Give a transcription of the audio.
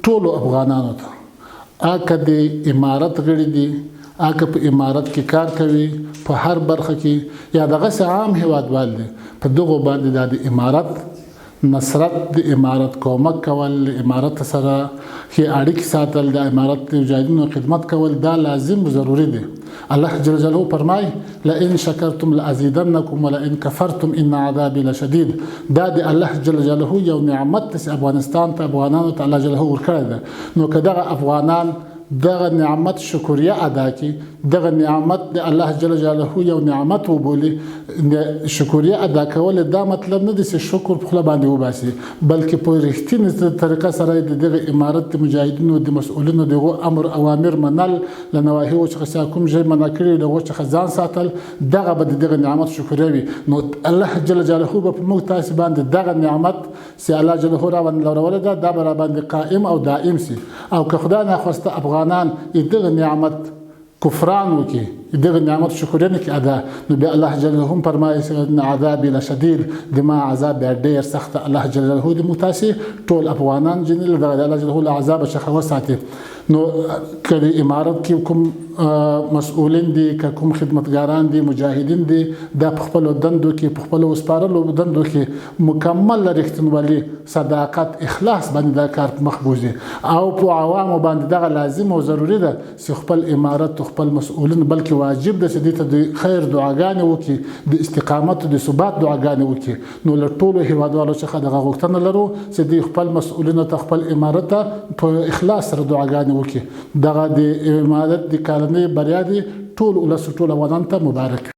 ټولو افغانانو ته اګه د امارت غړي دي اګه په امارت کې کار کوي په هر برخه کې یا دغه عام هیوادوال دي په دغه باندې د امارت نصرت د امارت کومک کول امارت سره کې اړیکې ساتل د امارت مجاهدینو خدمت کول دا لازم ضروری دي الله جل جلاله فرمای لئن شکرتم لازیدنکم ولئن کفرتم ان عذابی لشدید دا د الله جل جلاله یو نعمت چې افغانستان ته افغانانو ته الله جل جلاله ورکړی ده نو کداغه افغانان دغه نعمت شکریه ادا کی دغه نعمت د الله جل جلاله یو نعمت وبولي شکریه ادا کول دا مطلب نه دی چې شکر په خپل باندې وباسي بلکې په رښتینې طریقه سره دغه امارت مجاهدینو د مسؤلینو دغه امر اوامر منل لنواهي او چې کوم ځای مناکړي دغه چې ځان ساتل دغه به دغه نعمت شکریه وي نو الله جل جلاله په موږ تاسو باندې دغه نعمت چې الله جل جلاله راوړل دا بر باندې قائم او دائم سي او که خدای نه خواسته افغانان دغه نعمت کفران وکي دغه نعمت شکر نه کې ادا نو بیا الله جل جلاله فرمایي ان عذابي لشديد دما عذاب ډېر سخت الله جل جلاله د متاسي ټول افغانان جنل دغه الله جل جلاله عذاب شخه وساتي نو کله امارت کې کوم مسؤلین دي کوم خدمتګاران دي مجاهدین دي د خپل دندو کې خپل وسپارلو دندو کې مکمل رښتینولي صداقت اخلاص باندې دا کار مخبوزي او په عوامو باندې دغه لازم او ضروری ده چې خپل امارت خپل مسؤلین بلکې واجب ده چې د خیر دعاګانې وکړي د استقامت د ثبات دعاګانې وکړي نو له ټولو هیوادوالو څخه دغه غوښتنه لرو چې د خپل مسؤلینو ته خپل امارت په اخلاص سره دعاګانې وکړي دغه د امارت د کارنې بریا دي ټول ولس ټول افغانان ته مبارک